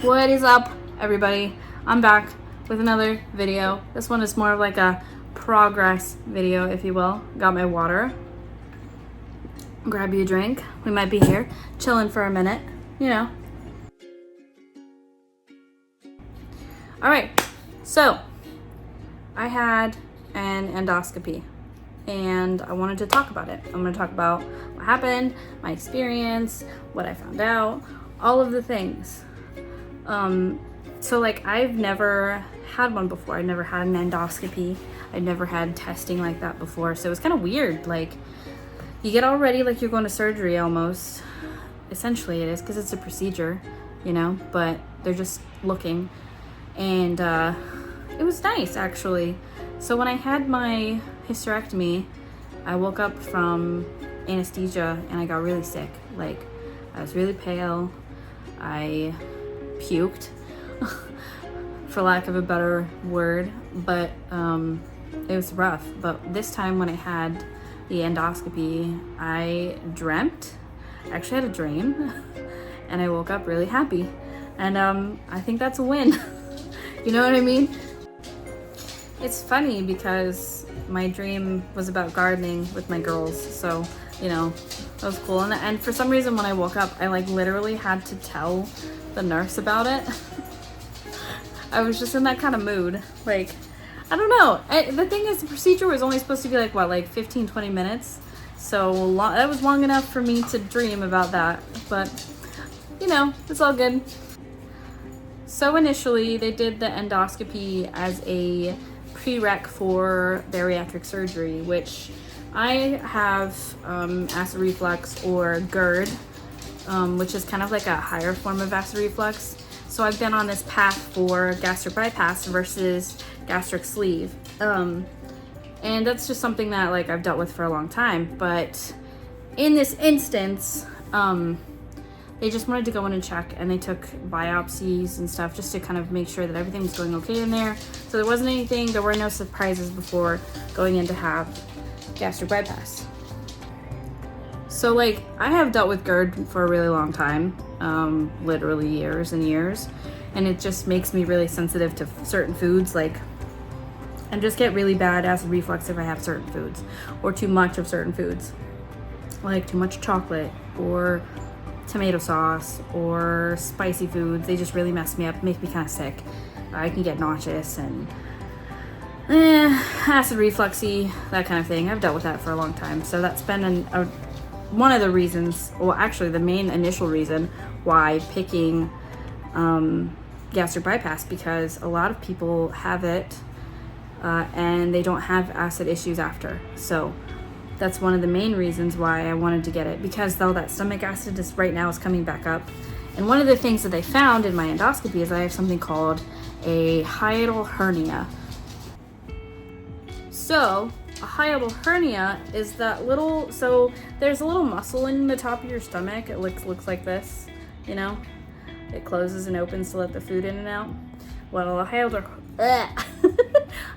What is up, everybody? I'm back with another video. This one is more of like a progress video, if you will. Got my water. Grab you a drink. We might be here chilling for a minute, you know. All right, so I had an endoscopy and I wanted to talk about it. I'm going to talk about what happened, my experience, what I found out, all of the things. So like I've never had one before. I've never had an endoscopy. I've never had testing like that before. So it was kind of weird. Like you get all ready like you're going to surgery almost. Essentially it is, because it's a procedure, you know, but they're just looking. And it was nice actually. So when I had my hysterectomy, I woke up from anesthesia and I got really sick. Like I was really pale. I puked for lack of a better word, but it was rough. But this time when I had the endoscopy, I dreamt. I actually had a dream and I woke up really happy, and I think that's a win. You know what I mean? It's funny because my dream was about gardening with my girls, so you know, that was cool. And for some reason when I woke up, I like literally had to tell the nurse about it. I was just in that kind of mood. Like, I don't know. The thing is, the procedure was only supposed to be like, what, like 15, 20 minutes? So that was long enough for me to dream about that. But, you know, it's all good. So initially, they did the endoscopy as a prereq for bariatric surgery, which I have acid reflux, or GERD, which is kind of like a higher form of acid reflux. So I've been on this path for gastric bypass versus gastric sleeve. And that's just something that like I've dealt with for a long time. But in this instance, they just wanted to go in and check, and they took biopsies and stuff just to kind of make sure that everything was going okay in there. So there wasn't anything, there were no surprises before going in to have gastric bypass. So like I have dealt with GERD for a really long time, literally years and years, and it just makes me really sensitive to certain foods, like, and just get really bad acid reflux if I have certain foods or too much of certain foods, like too much chocolate or tomato sauce or spicy foods. They just really mess me up, make me kind of sick. I can get nauseous and acid refluxy, that kind of thing. I've dealt with that for a long time. So that's been one of the reasons, well actually the main initial reason why picking gastric bypass, because a lot of people have it and they don't have acid issues after. So that's one of the main reasons why I wanted to get it, because though that stomach acid is right now is coming back up. And one of the things that they found in my endoscopy is I have something called a hiatal hernia. So a hiatal hernia is that little, so there's a little muscle in the top of your stomach. It looks like this, you know? It closes and opens to let the food in and out. Well, a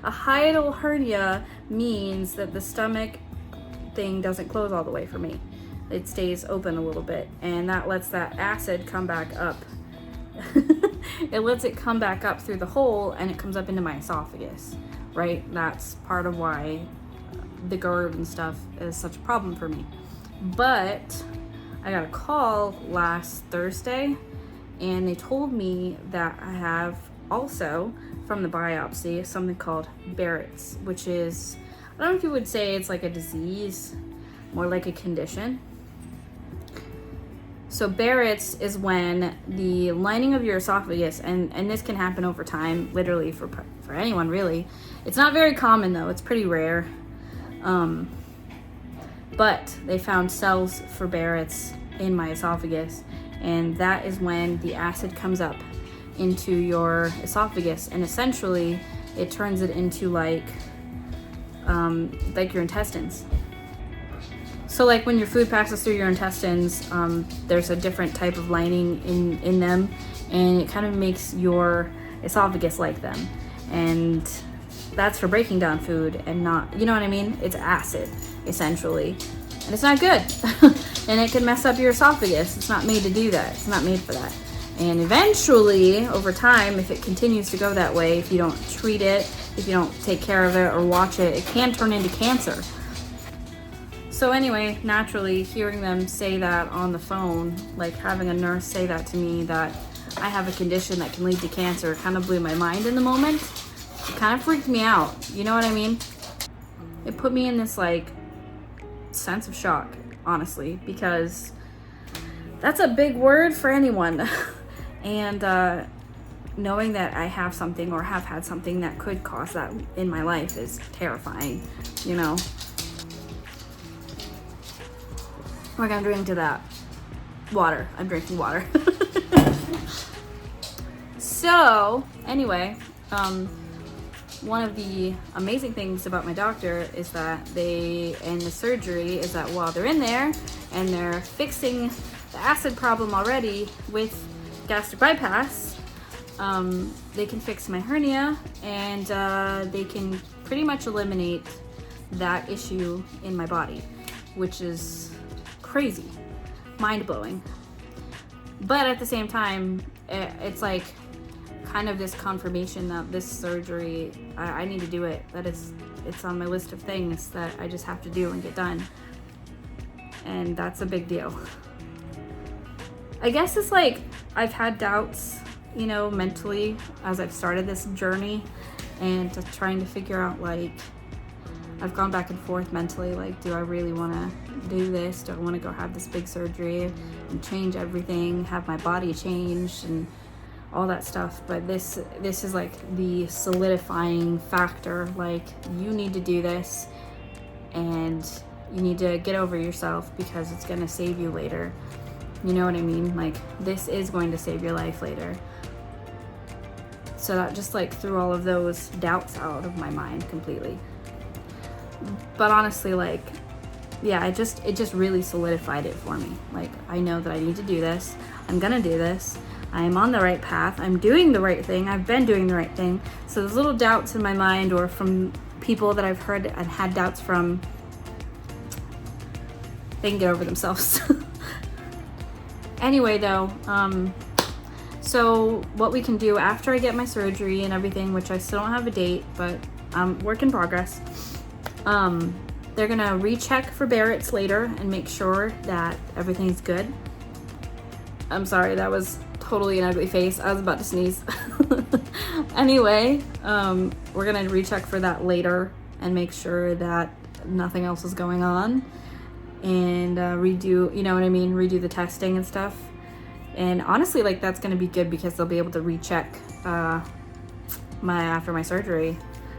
hiatal hernia means that the stomach thing doesn't close all the way for me. It stays open a little bit, and that lets that acid come back up. It lets it come back up through the hole, and it comes up into my esophagus, right? That's part of why the GERD and stuff is such a problem for me. But I got a call last Thursday, and they told me that I have also, from the biopsy, something called Barrett's, which is, I don't know if you would say it's like a disease, more like a condition. So Barrett's is when the lining of your esophagus, and this can happen over time, literally for anyone really. It's not very common though, it's pretty rare. But they found cells for Barrett's in my esophagus, and that is when the acid comes up into your esophagus, and essentially it turns it into like your intestines. So like when your food passes through your intestines, there's a different type of lining in them, and it kind of makes your esophagus like them. And that's for breaking down food and not, you know what I mean? It's acid, essentially. And it's not good. And it can mess up your esophagus. It's not made to do that. It's not made for that. And eventually, over time, if it continues to go that way, if you don't treat it, if you don't take care of it or watch it, it can turn into cancer. So anyway, naturally, hearing them say that on the phone, like having a nurse say that to me, that I have a condition that can lead to cancer, kind of blew my mind in the moment. It kind of freaked me out, you know what I mean? It put me in this like sense of shock, honestly, because that's a big word for anyone. And knowing that I have something or have had something that could cause that in my life is terrifying, you know? We're gonna drink to that. Water. I'm drinking water. So, anyway, one of the amazing things about my doctor is that the surgery is that while they're in there and they're fixing the acid problem already with gastric bypass, they can fix my hernia and they can pretty much eliminate that issue in my body, which is crazy, mind-blowing. But at the same time, it's like kind of this confirmation that this surgery, I need to do it. That it's on my list of things that I just have to do and get done. And that's a big deal. I guess it's like I've had doubts, you know, mentally as I've started this journey and trying to figure out, like, I've gone back and forth mentally, like, do I really want to do this? Do I want to go have this big surgery and change everything, have my body changed and all that stuff? But this is like the solidifying factor, like, you need to do this and you need to get over yourself because it's going to save you later. You know what I mean? Like, this is going to save your life later. So that just like threw all of those doubts out of my mind completely. But honestly, like, yeah, it just really solidified it for me. Like, I know that I need to do this. I'm gonna do this. I'm on the right path. I'm doing the right thing. I've been doing the right thing. So those little doubts in my mind or from people that I've heard and had doubts from, they can get over themselves. Anyway, though, so what we can do after I get my surgery and everything, which I still don't have a date, but work in progress. They're gonna recheck for Barrett's later and make sure that everything's good. I'm sorry, that was totally an ugly face. I was about to sneeze. Anyway, we're gonna recheck for that later and make sure that nothing else is going on, and redo, you know what I mean, redo the testing and stuff. And honestly, like, that's gonna be good because they'll be able to recheck after my surgery.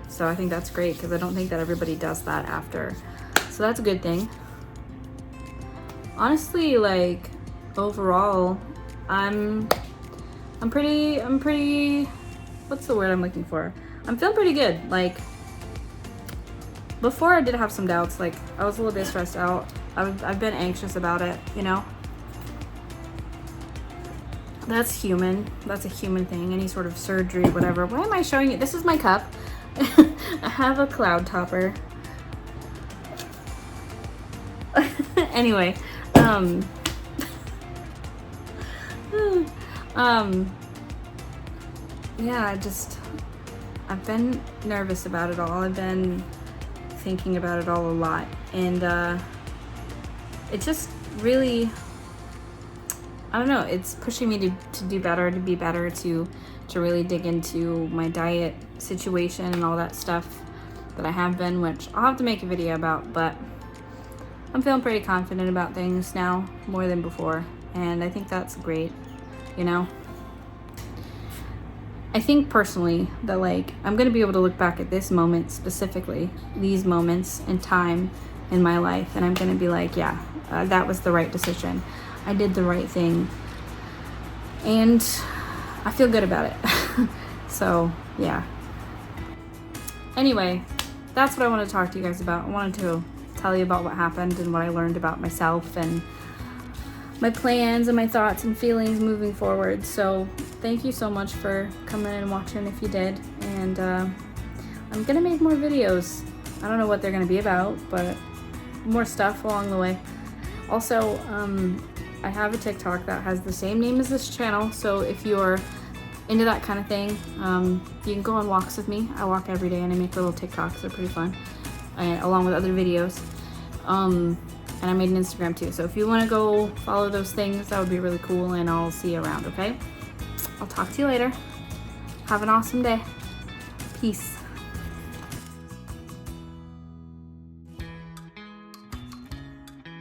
So I think that's great because I don't think that everybody does that after. So that's a good thing. Honestly, like, overall, I'm pretty, what's the word I'm looking for? I'm feeling pretty good. Like, before I did have some doubts, like, I was a little bit stressed out. I've been anxious about it, you know? That's human. That's a human thing. Any sort of surgery, whatever. Why am I showing you? This is my cup. I have a cloud topper. Anyway, yeah, I've been nervous about it all. I've been thinking about it all a lot, and it just really, I don't know, it's pushing me to do better, to be better, to really dig into my diet situation and all that stuff that I have been, which I'll have to make a video about, but I'm feeling pretty confident about things now, more than before, and I think that's great, you know? I think personally that, like, I'm gonna be able to look back at this moment specifically, these moments in time in my life, and I'm gonna be like, yeah, that was the right decision. I did the right thing, and I feel good about it. So, yeah. Anyway, that's what I wanted to talk to you guys about. I wanted to tell you about what happened and what I learned about myself and my plans and my thoughts and feelings moving forward. So, thank you so much for coming and watching if you did. And I'm gonna make more videos. I don't know what they're gonna be about, but more stuff along the way. Also, I have a TikTok that has the same name as this channel, so if you're into that kind of thing, you can go on walks with me. I walk every day and I make little TikToks. They're pretty fun, along with other videos. And I made an Instagram too. So if you want to go follow those things, that would be really cool, and I'll see you around, okay? I'll talk to you later. Have an awesome day. Peace.